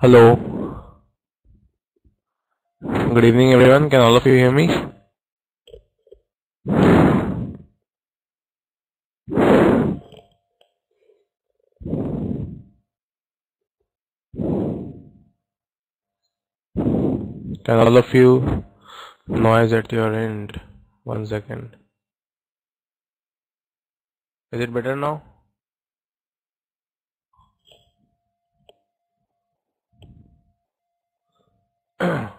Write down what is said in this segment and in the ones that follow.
Hello. Good evening, everyone. Can all of you hear me? Can all of you noise at your end? 1 second. Is it better now?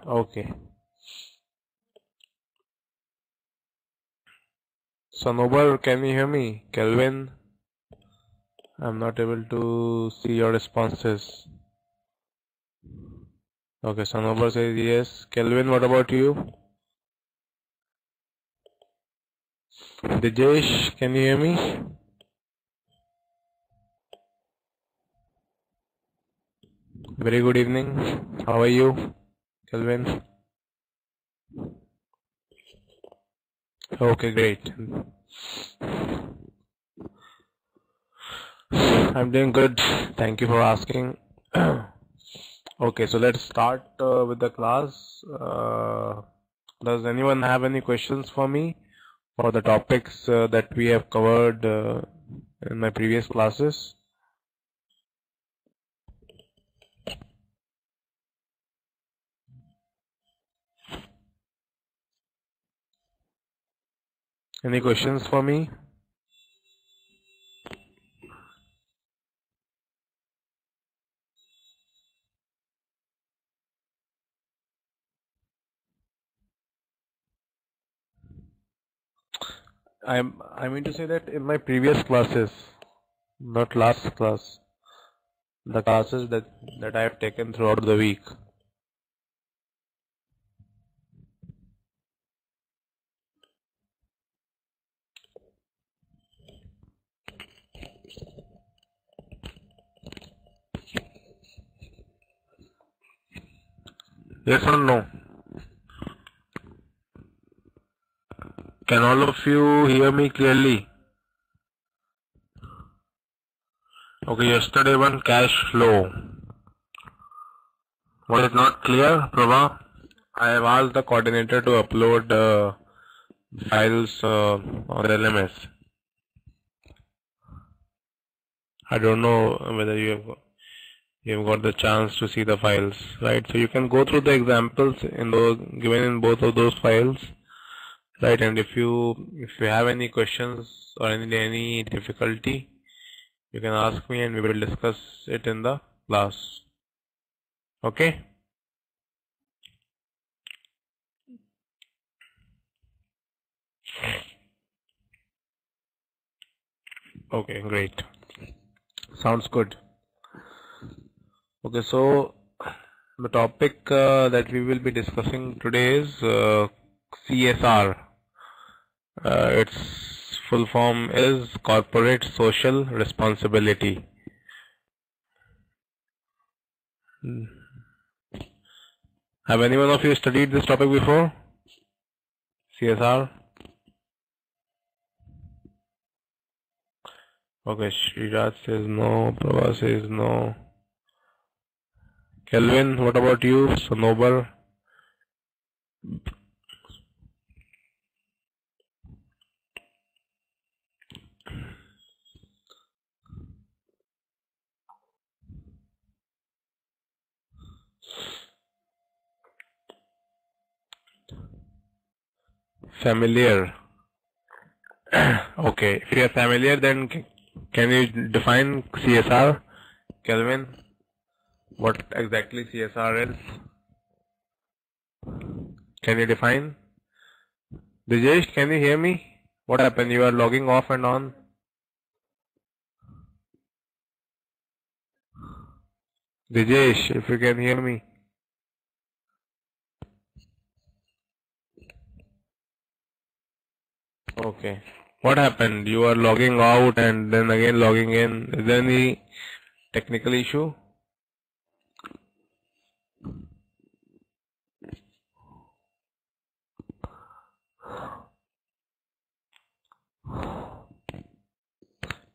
Okay. Sanobar, can you hear me? Kelvin, I'm not able to see your responses. Okay, Sanobar says yes. Kelvin, what about you? Dijesh, can you hear me? Very good evening. How are you, Kelvin? Okay, great. I'm doing good. Thank you for asking. Okay, so let's start with the class. Does anyone have any questions for me for the topics that we have covered in my previous classes? Any questions for me? I mean to say that in my previous classes, not last class, the classes that I have taken throughout the week. Yes or no? Can all of you hear me clearly? Okay, yesterday one cash flow. Was it not clear, Prabha? I have asked the coordinator to upload files on LMS. I don't know whether you've got the chance to see the files, right? So you can go through the examples in those given in both of those files, right? And if you have any questions or any difficulty, you can ask me and we will discuss it in the class. Okay? Okay, great. Sounds good. Okay, so the topic that we will be discussing today is CSR. Its full form is Corporate Social Responsibility. Have any one of you studied this topic before? CSR? Okay, Sriraj says no, Prabha says no. Kelvin, what about you? Sonobar? Familiar. Okay, if you are familiar, then can you define CSR? Kelvin, what exactly CSR is? Can you define? Dijesh, can you hear me? What happened? You are logging off and on? Dijesh, if you can hear me. Okay. What happened? You are logging out and then again logging in. Is there any technical issue?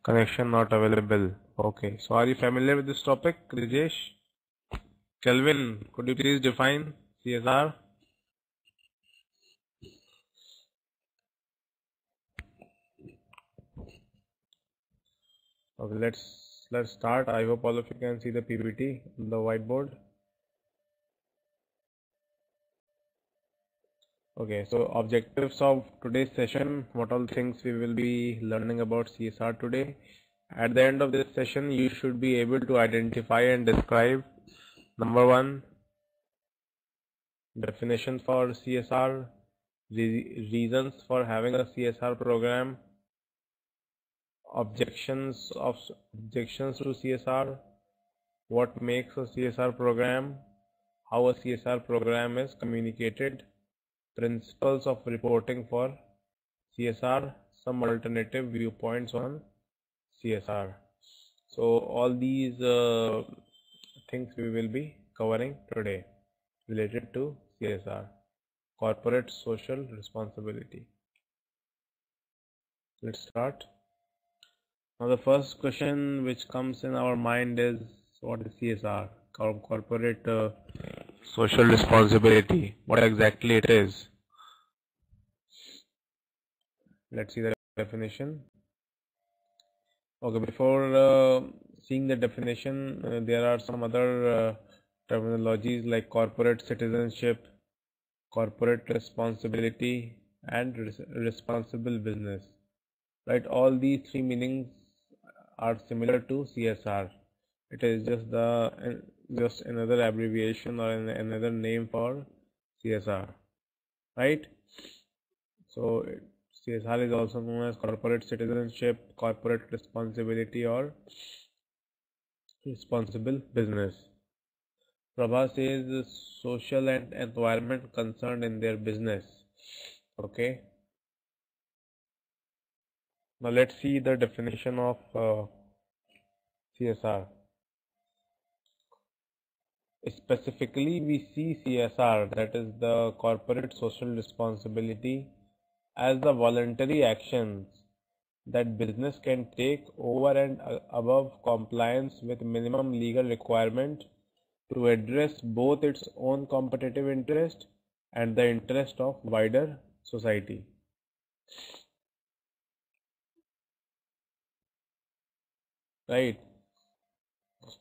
Connection not available. Okay. So are you familiar with this topic, Dijesh? Kelvin, could you please define CSR? Okay, let's start. I hope all of you can see the PPT on the whiteboard. Okay, so objectives of today's session, what all things we will be learning about CSR today. At the end of this session, you should be able to identify and describe, number one, definition for CSR, reasons for having a CSR program, objections to CSR, what makes a CSR program, how a CSR program is communicated, principles of reporting for CSR, some alternative viewpoints on CSR. So all these things we will be covering today related to CSR, corporate social responsibility. Let's start. Now the first question which comes in our mind is, what is CSR? Corporate social responsibility. What exactly it is? Let's see the definition. Okay, before seeing the definition, there are some other terminologies like corporate citizenship, corporate responsibility, and responsible business. Right, all these three meanings are similar to CSR. It is just another abbreviation or another name for CSR, right? So CSR is also known as corporate citizenship, corporate responsibility, or responsible business. Prabha says social and environment concerned in their business. Okay. Now let's see the definition of CSR. Specifically, we see CSR, that is the corporate social responsibility, as the voluntary actions that business can take over and above compliance with minimum legal requirement to address both its own competitive interest and the interest of wider society. Right.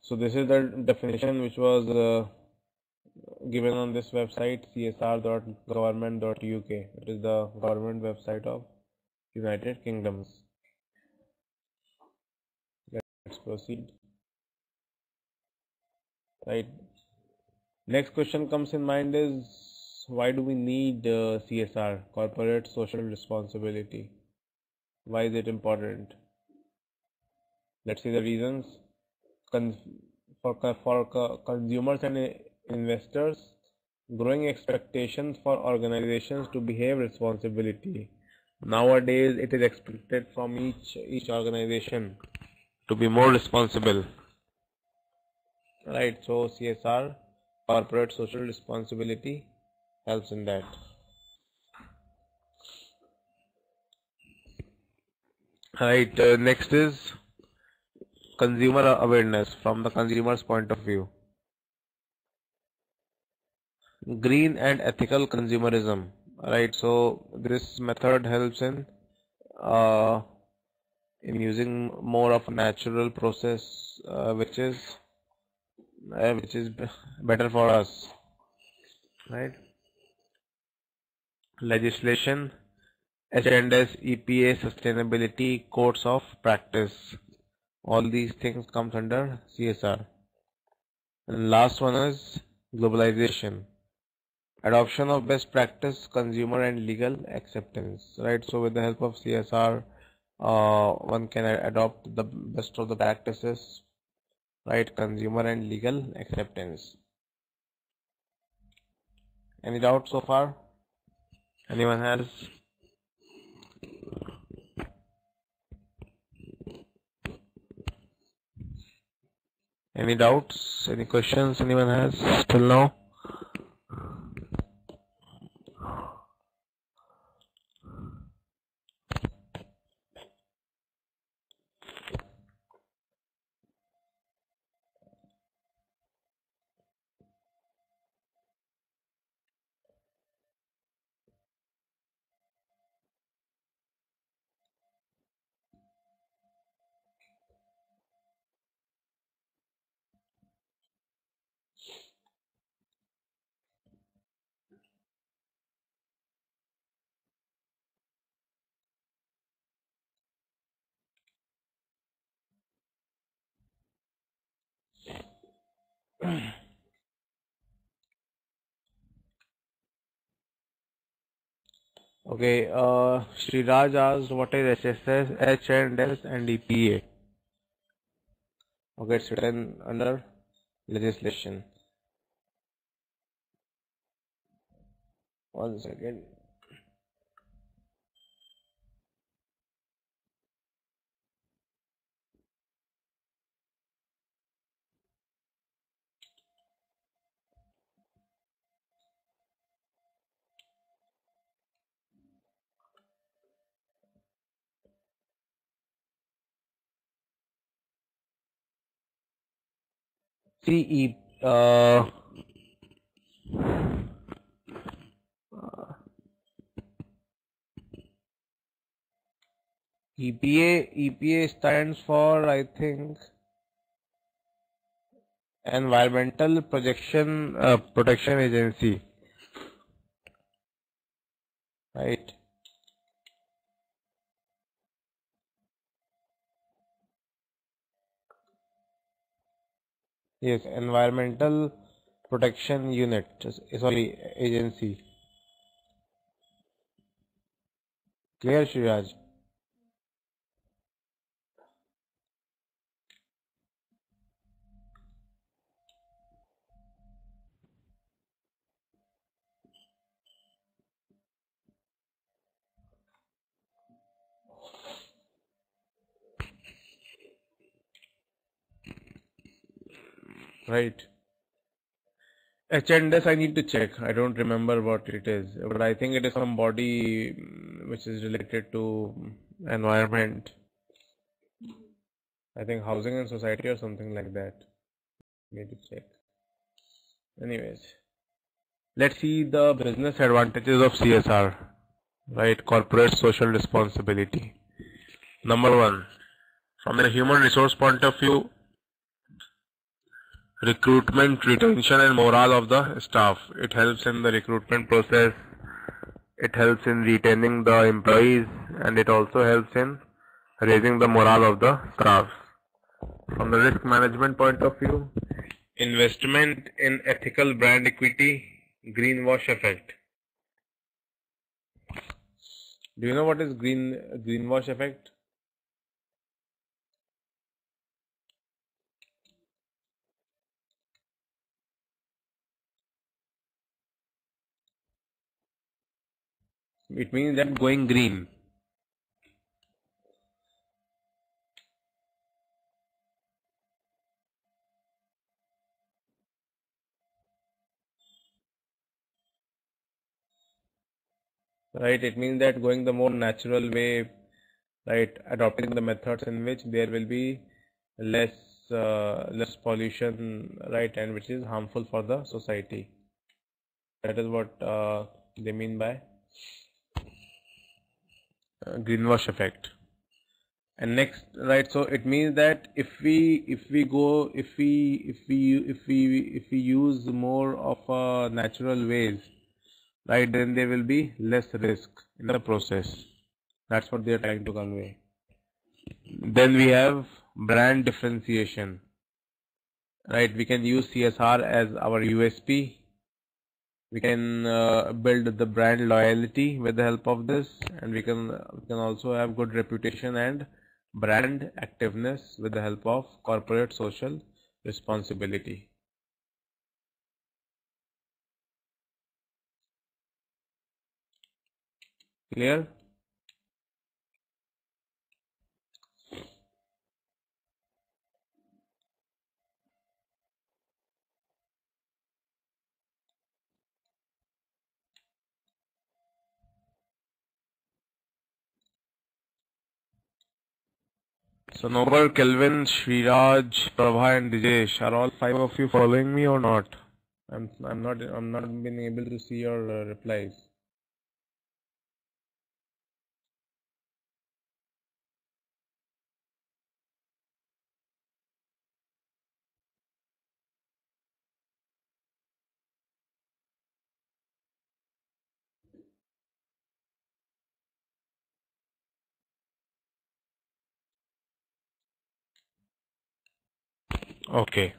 So this is the definition which was given on this website, csr.government.uk. It is the government website of United Kingdoms. Let's proceed. Right. Next question comes in mind is, why do we need CSR, corporate social responsibility? Why is it important? Let's see the reasons. For consumers and investors, growing expectations for organizations to behave responsibility. Nowadays, it is expected from each organization to be more responsible. Right, so CSR, corporate social responsibility, helps in that. Right, next is consumer awareness from the consumer's point of view. Green and ethical consumerism. Right, so this method helps in using more of a natural process, which is better for us. Right. Legislation, agendas, EPA, sustainability, codes of practice. All these things comes under CSR. And last one is globalization, adoption of best practice, consumer and legal acceptance. Right. So with the help of CSR, one can adopt the best of the practices. Right. Consumer and legal acceptance. Any doubts so far? Anyone has? Any doubts? Any questions anyone has till now? Okay, Sriraj asked what is HSS, H&S and EPA. Okay, it's written under legislation. One second. See, EPA stands for, I think, Environmental Protection Agency, right? Yes, Environmental Protection Unit, sorry, Agency. Clear, Shiraj? Right. H&S I need to check. I don't remember what it is, but I think it is some body which is related to environment. I think housing and society or something like that. Need to check. Anyways, let's see the business advantages of CSR, right? Corporate social responsibility. Number one, from a human resource point of view, recruitment, retention, and morale of the staff. It helps in the recruitment process. It helps in retaining the employees, and it also helps in raising the morale of the staff. From the risk management point of view, investment in ethical brand equity, greenwash effect. Do you know what is greenwash effect? It means that going green. Right? It means that going the more natural way, right? Adopting the methods in which there will be less less pollution, right? And which is harmful for the society. That is what they mean by greenwash effect. And next, right? So it means that if we use more of natural ways, right? Then there will be less risk in the process. That's what they are trying to convey. Then we have brand differentiation, right? We can use CSR as our USP. We can build the brand loyalty with the help of this, and we can also have good reputation and brand activeness with the help of corporate social responsibility. Clear? So Noble, Kelvin, Shriraj, Prabha, and Dijesh, are all five of you following me or not? I'm not being able to see your replies. Okay.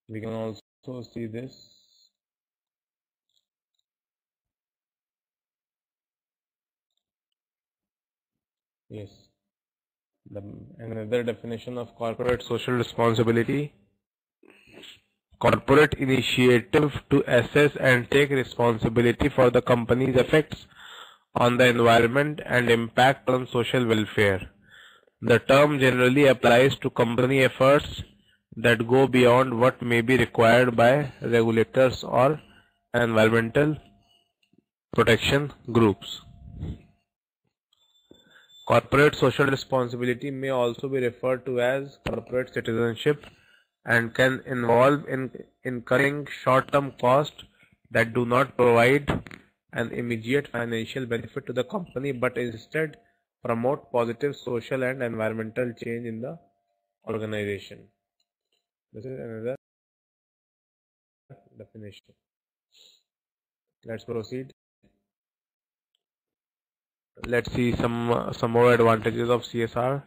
We can also see this. Yes. Another definition of corporate social responsibility: corporate initiative to assess and take responsibility for the company's effects on the environment and impact on social welfare. The term generally applies to company efforts that go beyond what may be required by regulators or environmental protection groups. Corporate social responsibility may also be referred to as corporate citizenship and can involve in incurring short-term costs that do not provide an immediate financial benefit to the company but instead promote positive social and environmental change in the organization. This is another definition. Let's proceed. Let's see some more advantages of CSR.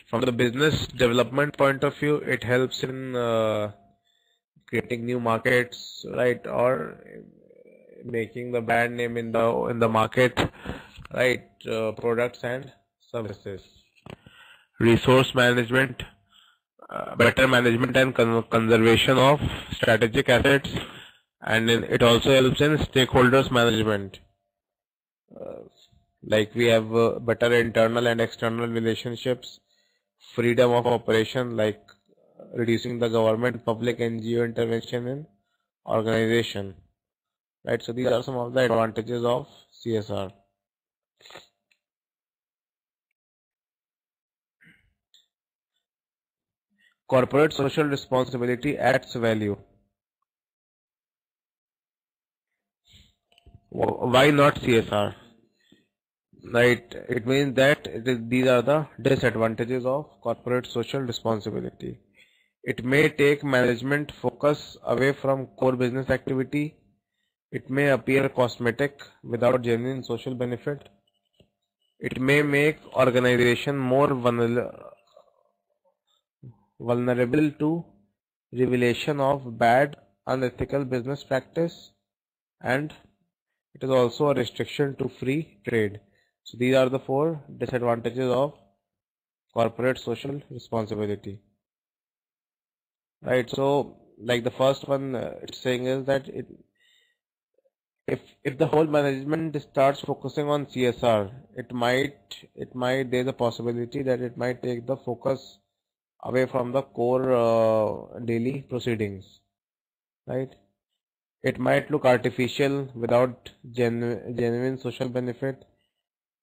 From the business development point of view, it helps in creating new markets, right, or making the brand name in the market, right, products and services. Resource management, better management and conservation of strategic assets, and it also helps in stakeholders management. Like we have better internal and external relationships, freedom of operation, like reducing the government, public, NGO intervention in organization. Right, so these are some of the advantages of CSR. Corporate social responsibility adds value. Why not CSR? Right, it means that these are the disadvantages of corporate social responsibility. It may take management focus away from core business activity. It may appear cosmetic without genuine social benefit. It may make organization more vulnerable to revelation of bad, unethical business practice, and it is also a restriction to free trade. So these are the 4 disadvantages of corporate social responsibility. Right. So, like the first one, it's saying is that if the whole management starts focusing on CSR, it might there's a possibility that it might take the focus away from the core daily proceedings, right? It might look artificial without genuine social benefit,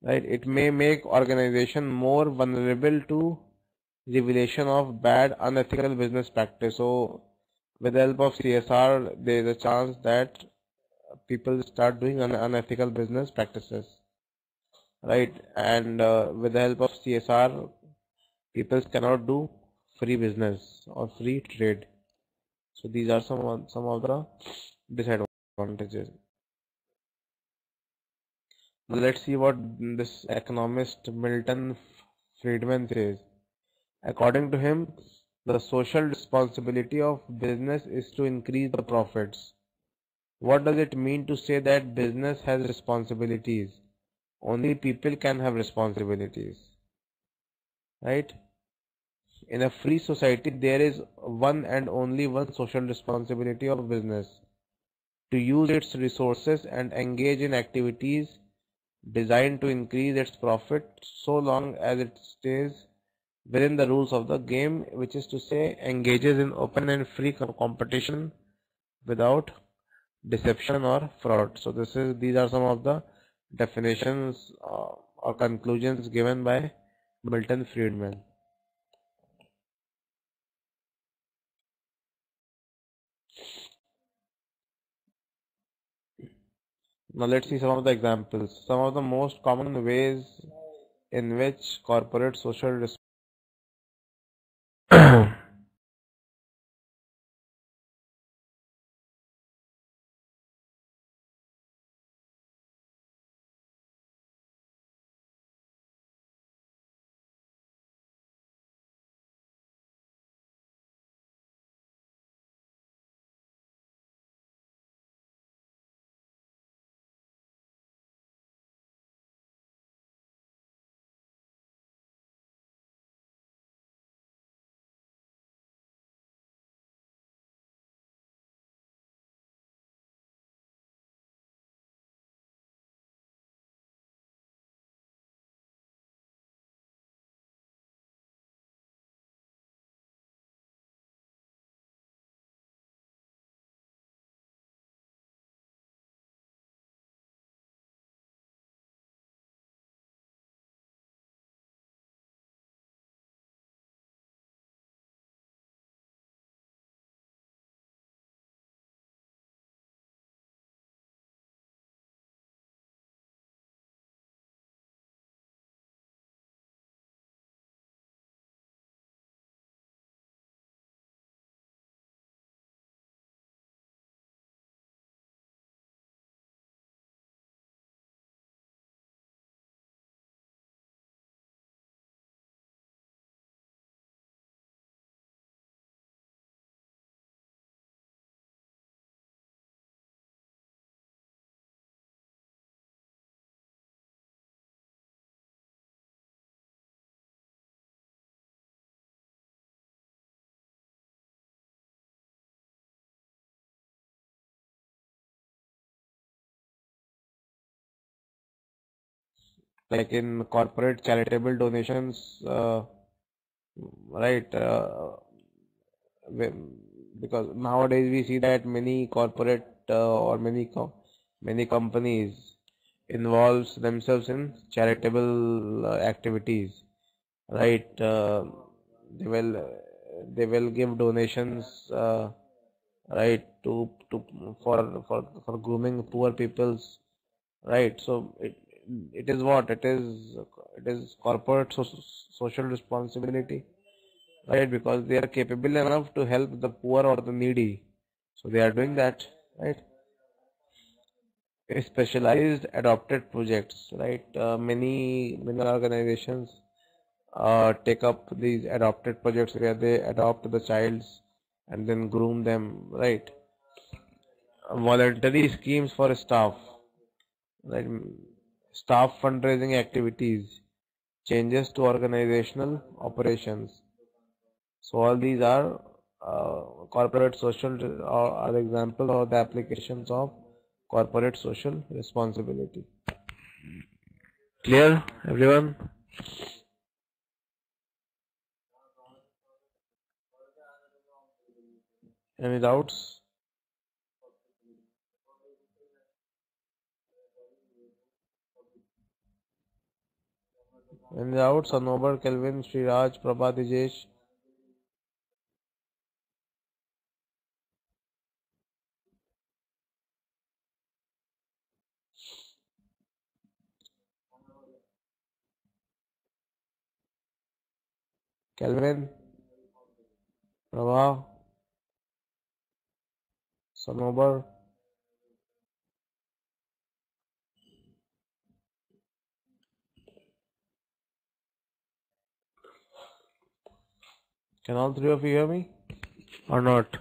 right? It may make organization more vulnerable to revelation of bad unethical business practice. So with the help of CSR, there is a chance that people start doing unethical business practices, right? And with the help of CSR, people cannot do free business or free trade. So these are some of the disadvantages. Now let's see what this economist Milton Friedman says. According to him, the social responsibility of business is to increase the profits. What does it mean to say that business has responsibilities? Only people can have responsibilities, right? In a free society, there is one and only one social responsibility of business: to use its resources and engage in activities designed to increase its profit so long as it stays within the rules of the game, which is to say, engages in open and free competition without deception or fraud. So these are some of the definitions or conclusions given by Milton Friedman. Now let's see some of the examples. Some of the most common ways in which corporate social like in corporate charitable donations, right? Because nowadays we see that many corporate or many companies involves themselves in charitable activities, right? They will they will give donations, right, for grooming poor peoples, right? So it is what it is corporate social responsibility, right? Because they are capable enough to help the poor or the needy, so they are doing that, right? Specialized adopted projects, right? Many organizations take up these adopted projects where they adopt the childs and then groom them, right? Voluntary schemes for staff, right? Staff fundraising activities, changes to organizational operations. So all these are corporate social are examples of the applications of corporate social responsibility. Clear, everyone? Any doubts? Any doubts? Anobar, Kelvin, Sriraj, Prabha, Dijesh, Kelvin, Prabha, Sanobar. Can all three of you hear me or not?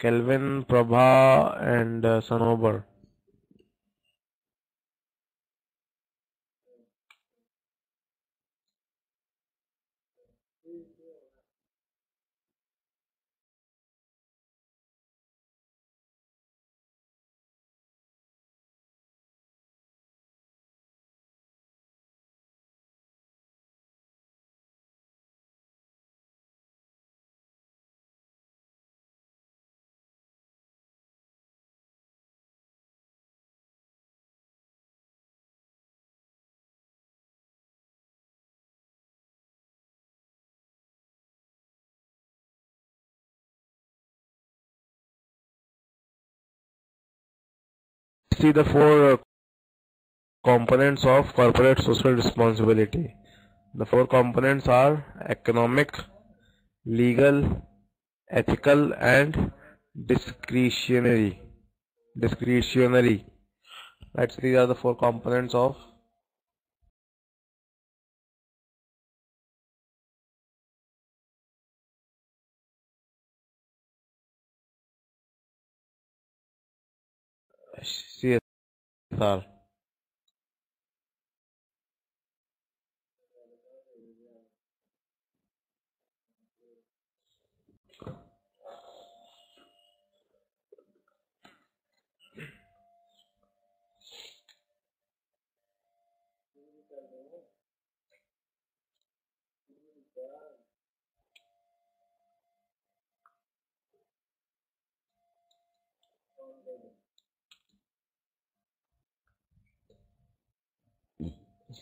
Kelvin, Prabha, and Sanobar. See the four components of corporate social responsibility. The four components are economic, legal, ethical, and discretionary. Discretionary. Right. So these are the four components of. CSR.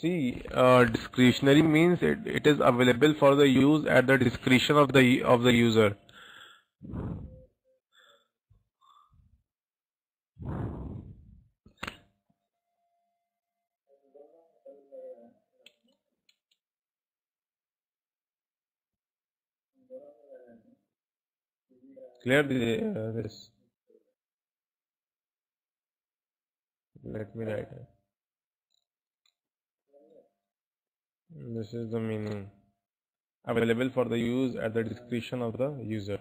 See, discretionary means it is available for the use at the discretion of the user. Clear this. Let me write it. This is the meaning. Available for the use at the discretion of the user.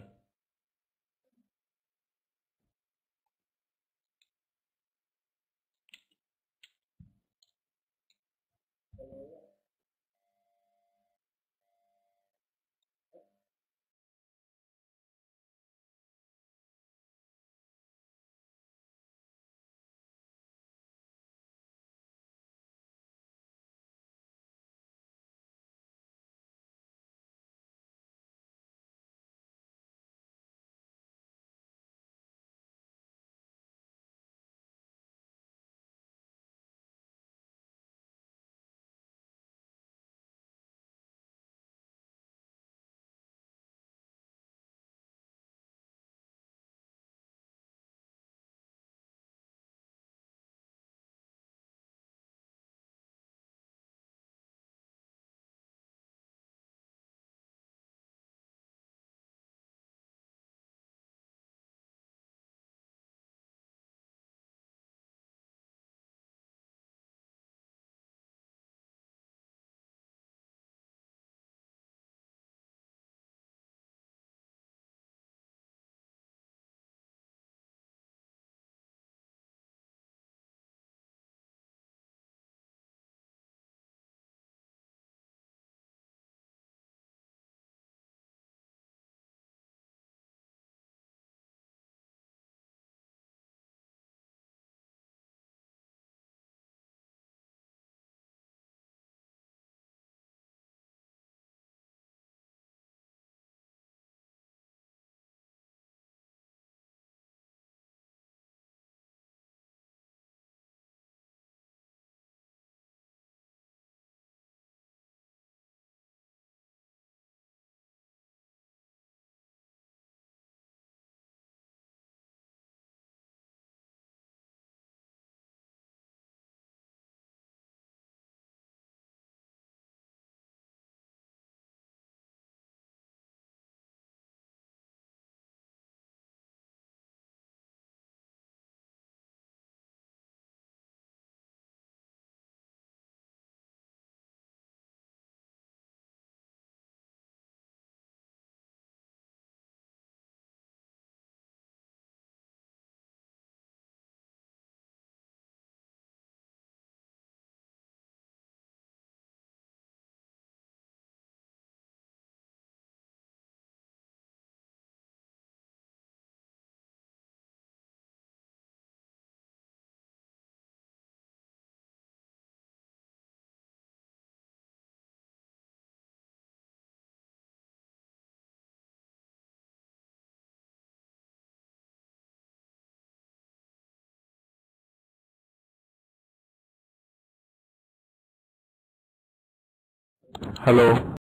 Hello.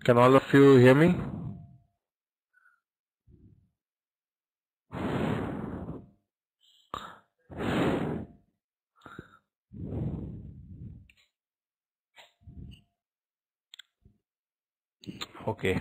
Can all of you hear me? Okay.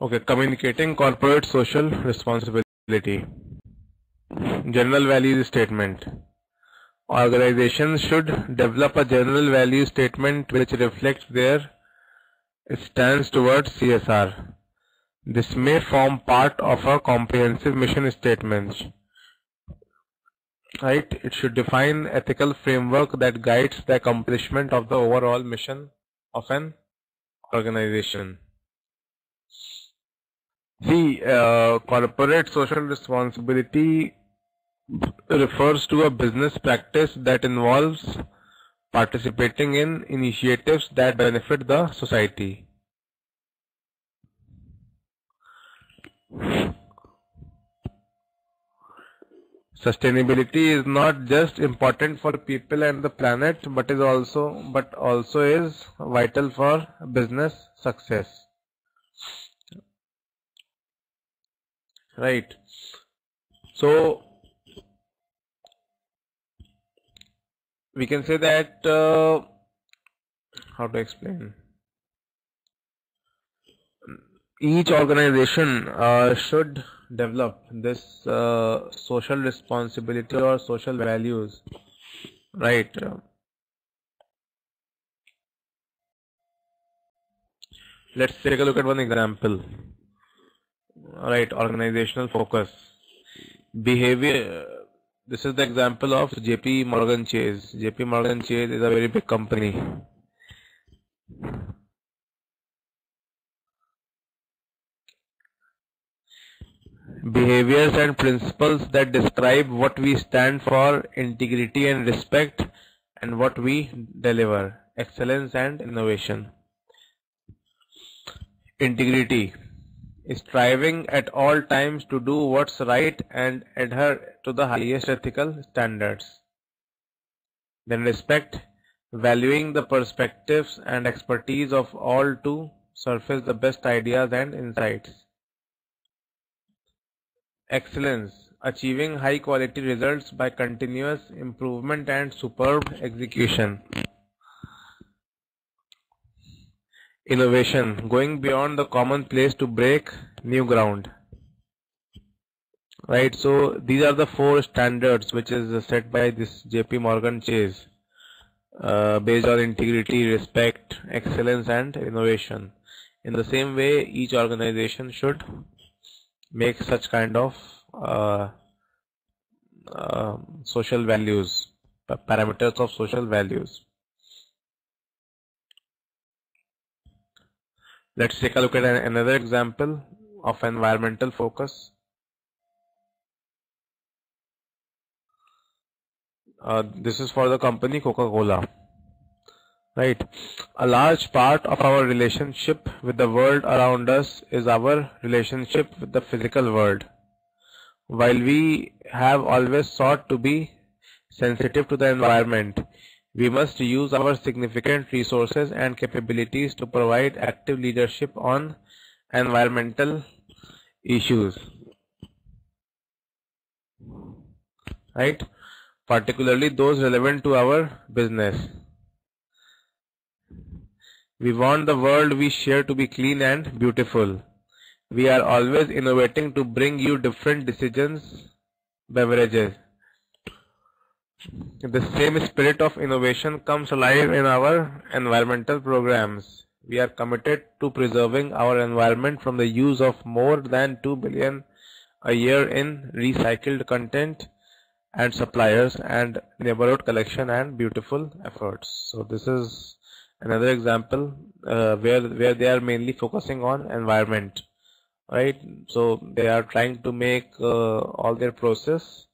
Okay, communicating corporate social responsibility. General value statement. Organizations should develop a general value statement which reflects their stance towards CSR. This may form part of a comprehensive mission statement. Right? It should define ethical framework that guides the accomplishment of the overall mission of an organization. See, corporate social responsibility refers to a business practice that involves participating in initiatives that benefit the society. Sustainability is not just important for people and the planet, but also is vital for business success. Right. So we can say that how to explain? Each organization should develop this social responsibility or social values, right? Let's take a look at one example. Right, organizational focus. Behavior. This is the example of JP Morgan Chase. JP Morgan Chase is a very big company. Behaviors and principles that describe what we stand for, integrity and respect, and what we deliver, excellence and innovation. Integrity. Striving at all times to do what's right and adhere to the highest ethical standards. Then respect, valuing the perspectives and expertise of all to surface the best ideas and insights. Excellence, achieving high quality results by continuous improvement and superb execution. Innovation, going beyond the commonplace to break new ground. Right, so these are the 4 standards which is set by this JP Morgan Chase based on integrity, respect, excellence and innovation. In the same way, each organization should make such kind of social values, parameters of social values. Let's take a look at another example of environmental focus. This is for the company Coca-Cola. Right. A large part of our relationship with the world around us is our relationship with the physical world. While we have always sought to be sensitive to the environment, we must use our significant resources and capabilities to provide active leadership on environmental issues. Right? Particularly those relevant to our business. We want the world we share to be clean and beautiful. We are always innovating to bring you different beverages. The same spirit of innovation comes alive in our environmental programs. We are committed to preserving our environment from the use of more than 2 billion a year in recycled content and suppliers and neighborhood collection and beautiful efforts. So this is another example where they are mainly focusing on environment, right? So they are trying to make all their process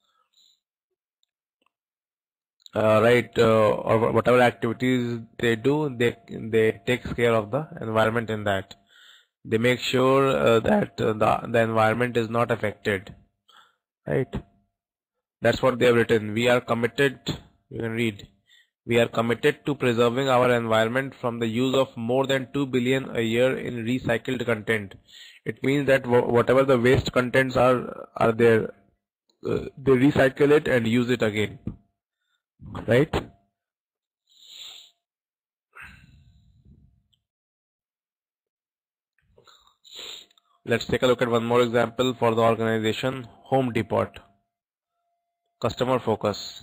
or whatever activities they do, they takes care of the environment in that. They make sure that the environment is not affected, right? That's what they have written. We are committed, you can read, we are committed to preserving our environment from the use of more than 2 billion a year in recycled content. It means that whatever the waste contents are there, they recycle it and use it again, right? Let's take a look at one more example for the organization, Home Depot. Customer focus.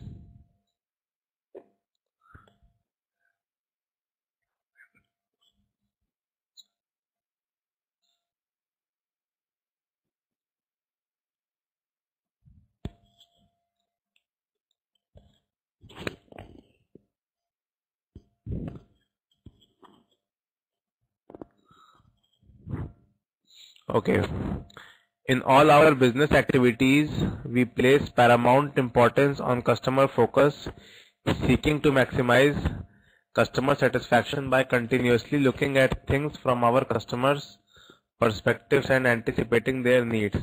Okay. In all our business activities, we place paramount importance on customer focus, seeking to maximize customer satisfaction by continuously looking at things from our customers' perspectives and anticipating their needs.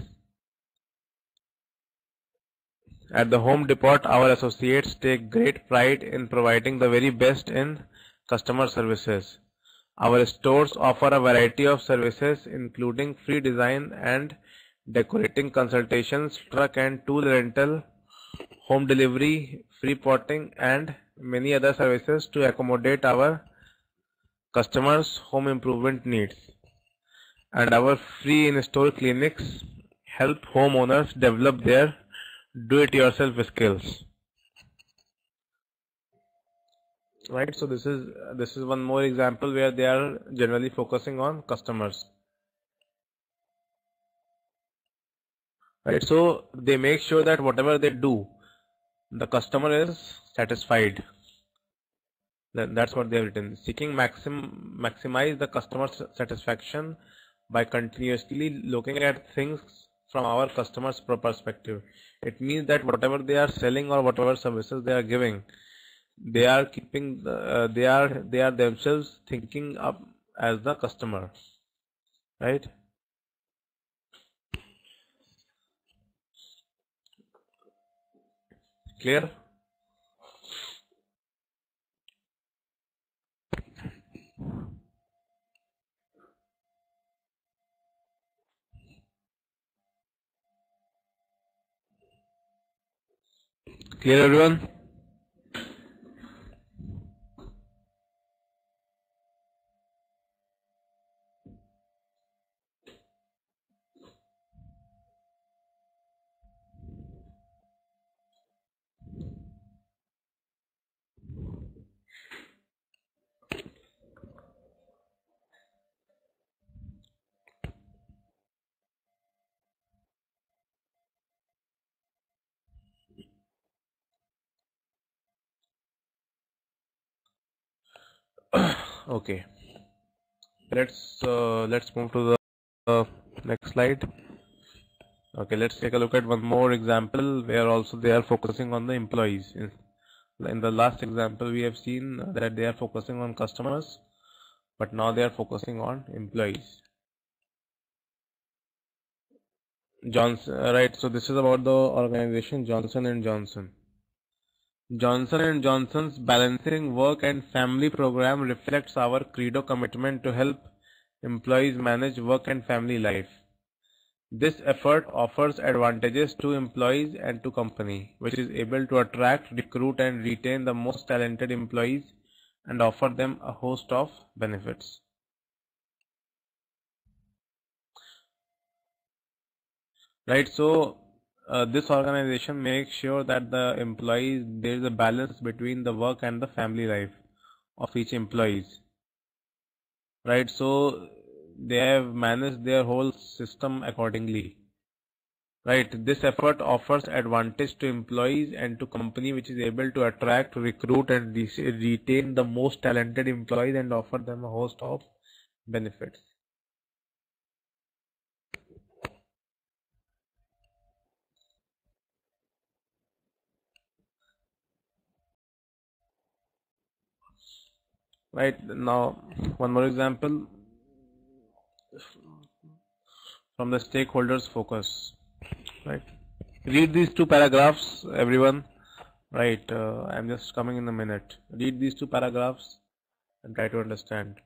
At the Home Depot, our associates take great pride in providing the very best in customer services. Our stores offer a variety of services including free design and decorating consultations, truck and tool rental, home delivery, free potting and many other services to accommodate our customers' home improvement needs. And our free in-store clinics help homeowners develop their do-it-yourself skills. Right, so this is one more example where they are generally focusing on customers. Right, so they make sure that whatever they do, the customer is satisfied. That's what they have written. Seeking maximize the customer satisfaction by continuously looking at things from our customers' perspective. It means that whatever they are selling or whatever services they are giving, they are keeping they are themselves thinking up as the customer, right? Clear? Clear, everyone? Okay, let's move to the next slide. Okay, let's take a look at one more example where also they are focusing on the employees. In the last example, we have seen that they are focusing on customers, but now they are focusing on employees. Right, so this is about the organization Johnson & Johnson. Johnson & Johnson's Balancing Work and Family program reflects our credo commitment to help employees manage work and family life. This effort offers advantages to employees and to company, which is able to attract, recruit and retain the most talented employees and offer them a host of benefits. Right, so this organization makes sure that the employees, there is a balance between the work and the family life of each employees. Right, so they have managed their whole system accordingly. Right. This effort offers advantage to employees and to company which is able to attract, recruit and retain the most talented employees and offer them a host of benefits. Right. Now, one more example from the stakeholders focus. Right. Read these two paragraphs, everyone. Right. I'm just coming in a minute. Read these two paragraphs and try to understand.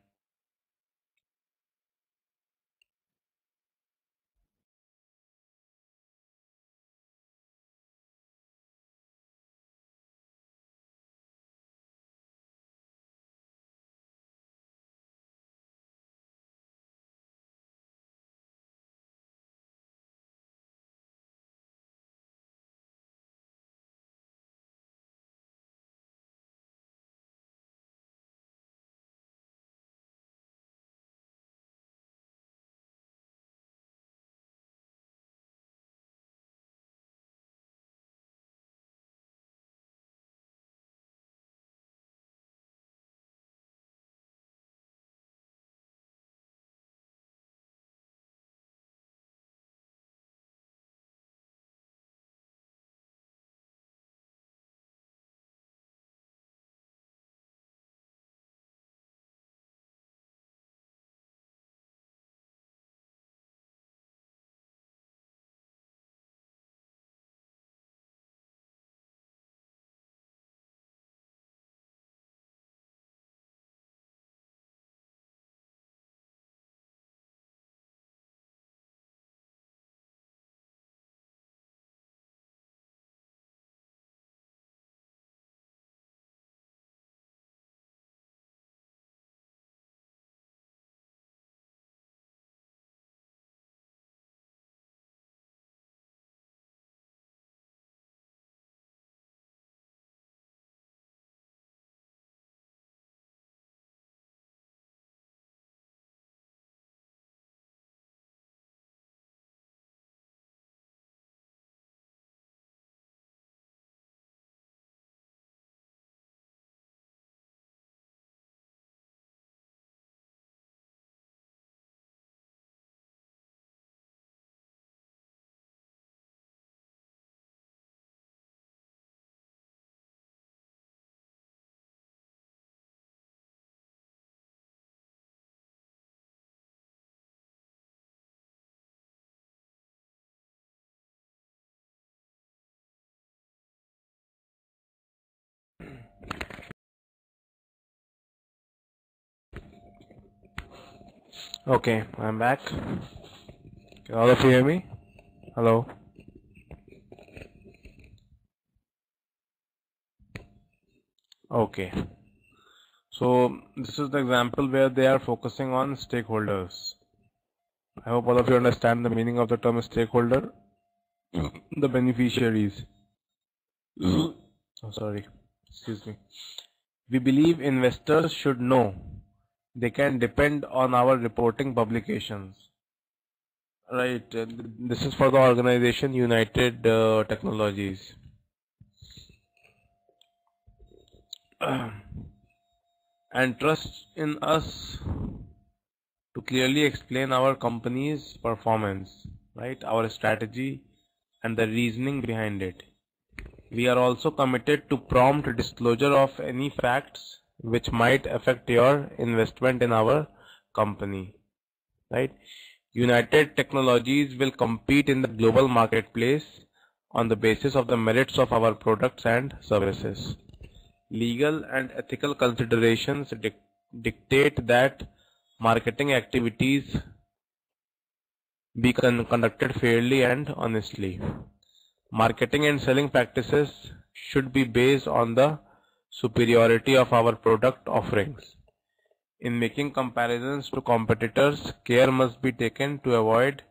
Okay, I'm back. Can all of you hear me? Hello. Okay. So this is the example where they are focusing on stakeholders. I hope all of you understand the meaning of the term stakeholder. The beneficiaries. Oh, sorry. Excuse me. We believe investors should know they can depend on our reporting publications. Right. This is for the organization United Technologies. And trust in us to clearly explain our company's performance, right? Our strategy and the reasoning behind it. We are also committed to prompt disclosure of any facts which might affect your investment in our company, right? United Technologies will compete in the global marketplace on the basis of the merits of our products and services. Legal and ethical considerations dictate that marketing activities be conducted fairly and honestly. Marketing and selling practices should be based on the superiority of our product offerings. In making comparisons to competitors, care must be taken to avoid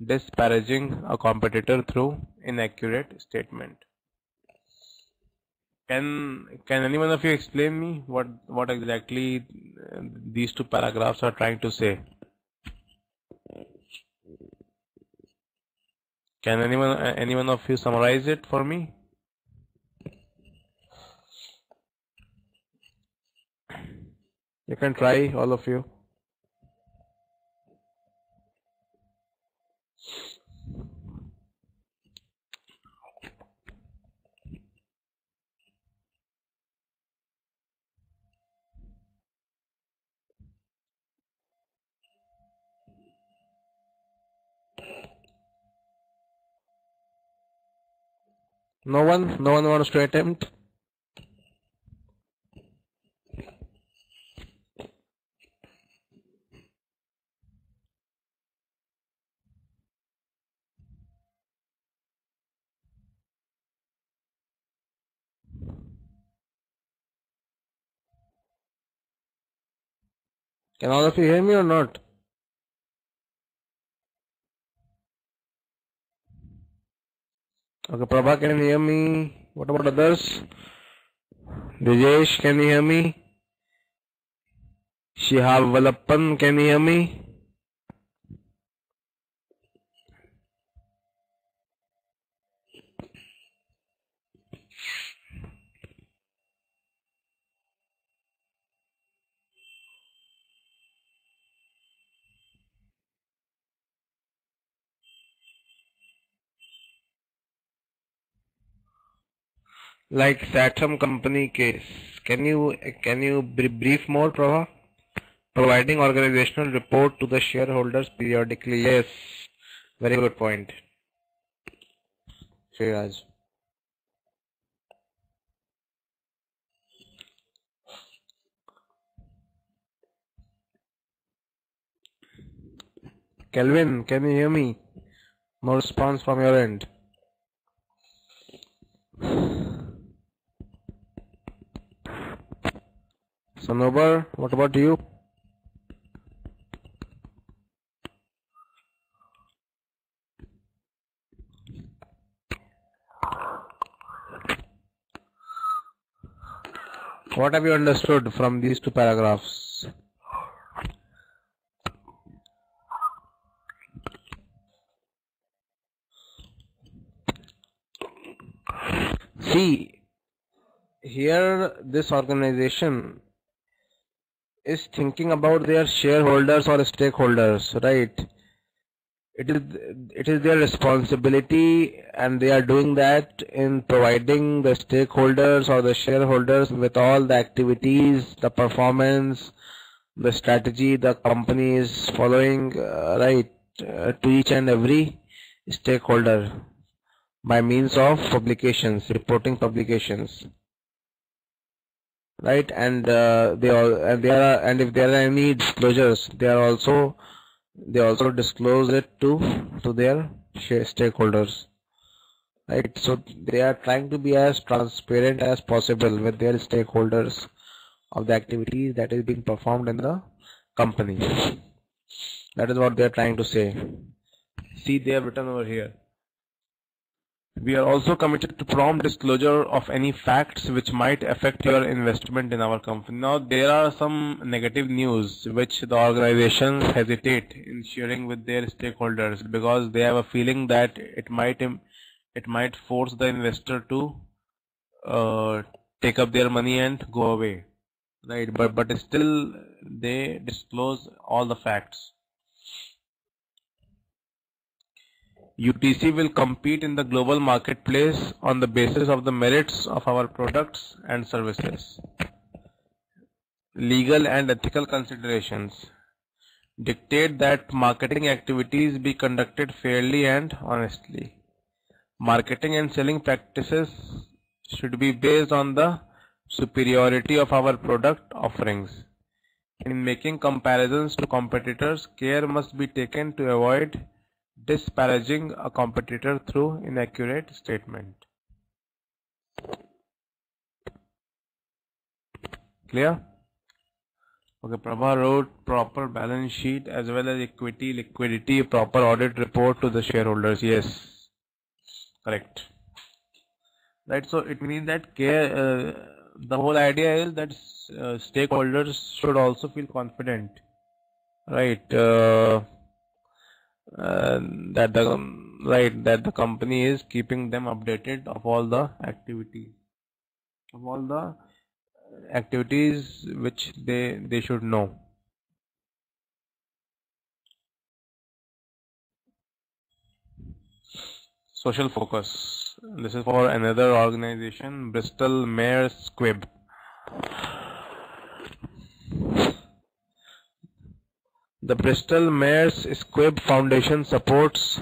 disparaging a competitor through inaccurate statement. Can any one of you explain me what exactly these two paragraphs are trying to say? Can anyone of you summarize it for me? You can try, all of you. No one wants to attempt? Can all of you hear me or not? Okay, Prabha, can you hear me? What about others? Dijesh, can you hear me? Shihab Valappan, can you hear me? Like Saturn company case, can you brief more, Prabha? Providing organizational report to the shareholders periodically. Yes, very good point. Sriraj. Kelvin, can you hear me? No response from your end. Sanobar, what about you? What have you understood from these two paragraphs? See, here this organization is thinking about their shareholders or stakeholders, right? It is their responsibility, and they are doing that in providing the stakeholders or the shareholders with all the activities, the performance, the strategy the company is following, right, to each and every stakeholder by means of publications, reporting publications, right? And if there are any disclosures, they also disclose it to their stakeholders, right? So they are trying to be as transparent as possible with their stakeholders of the activities that is being performed in the company. That is what they are trying to say. See, they have written over here. We are also committed to prompt disclosure of any facts which might affect your investment in our company. Now, there are some negative news which the organizations hesitate in sharing with their stakeholders because they have a feeling that it might force the investor to take up their money and go away, right? But still they disclose all the facts. UTC will compete in the global marketplace on the basis of the merits of our products and services. Legal and ethical considerations dictate that marketing activities be conducted fairly and honestly. Marketing and selling practices should be based on the superiority of our product offerings. In making comparisons to competitors, care must be taken to avoid disparaging a competitor through inaccurate statement. Clear? Okay, Prabha wrote proper balance sheet as well as equity, liquidity, proper audit report to the shareholders. Yes, correct. Right, so it means that the whole idea is that stakeholders should also feel confident, right? That right, that the company is keeping them updated of all the activities which they should know. Social focus. This is for another organization, Bristol Myers Squibb. The Bristol Myers Squibb Foundation supports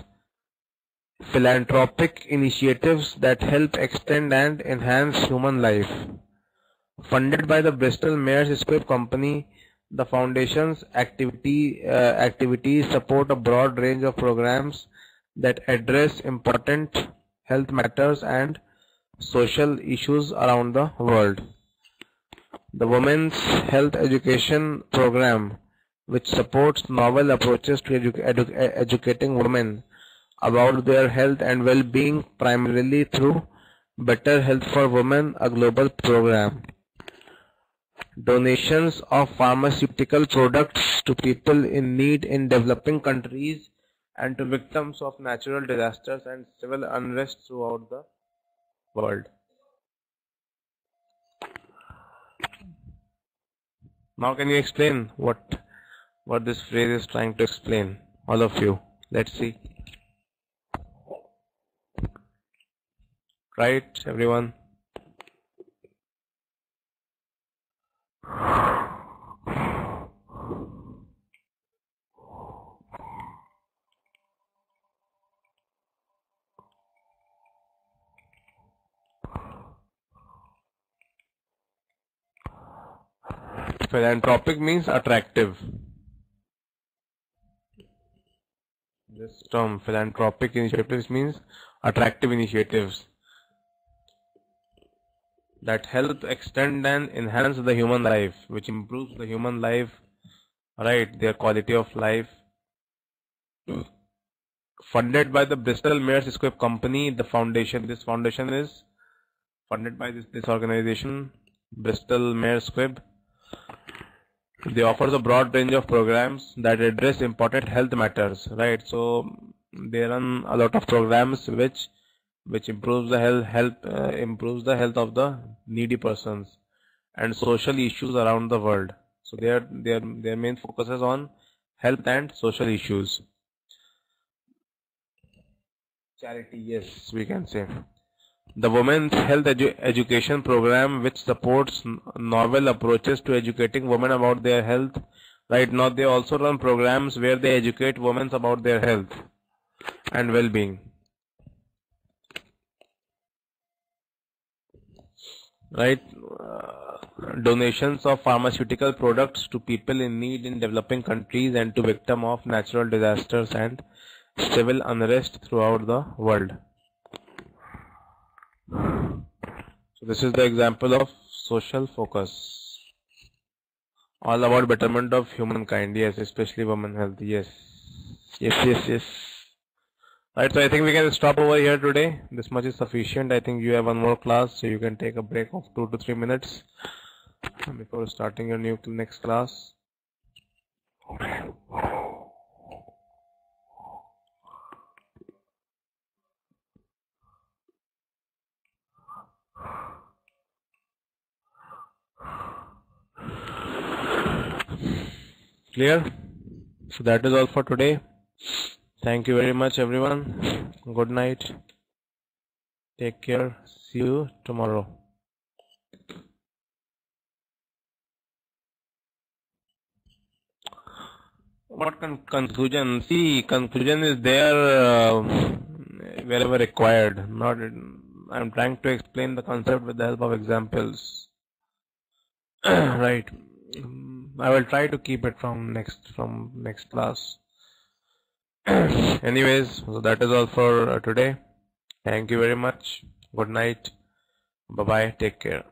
philanthropic initiatives that help extend and enhance human life. Funded by the Bristol Myers Squibb Company, the foundation's activities support a broad range of programs that address important health matters and social issues around the world. The Women's Health Education Program, which supports novel approaches to educating women about their health and well-being, primarily through Better Health for Women, a global program. Donations of pharmaceutical products to people in need in developing countries and to victims of natural disasters and civil unrest throughout the world. Now can you explain what this phrase is trying to explain? All of you. Let's see. Right, everyone? Philanthropic means attractive. This term, philanthropic initiatives, means attractive initiatives that help extend and enhance the human life, which improves the human life, right, their quality of life. Funded by the Bristol Myers Squibb Company, the foundation. This foundation is funded by this organization, Bristol Myers Squibb. They offer a broad range of programs that address important health matters, right? So they run a lot of programs which improves the improves the health of the needy persons and social issues around the world. So their main focus is on health and social issues. Charity, yes, we can say. The Women's Health Education Program, which supports novel approaches to educating women about their health. Right now, they also run programs where they educate women about their health and well-being. Right? Donations of pharmaceutical products to people in need in developing countries and to victims of natural disasters and civil unrest throughout the world. So this is the example of social focus. All about betterment of humankind. Yes, especially women health. Yes. Right, so I think we can stop over here today. This much is sufficient. I think you have one more class, so you can take a break of 2 to 3 minutes before starting your next class. Clear? So that is all for today. Thank you very much, everyone. Good night. Take care. See you tomorrow. What conclusion? See, conclusion is there wherever required. Not. I'm trying to explain the concept with the help of examples. Right. I will try to keep it from next class. Anyways, so that is all for today. Thank you very much. Good night. Bye bye. Take care.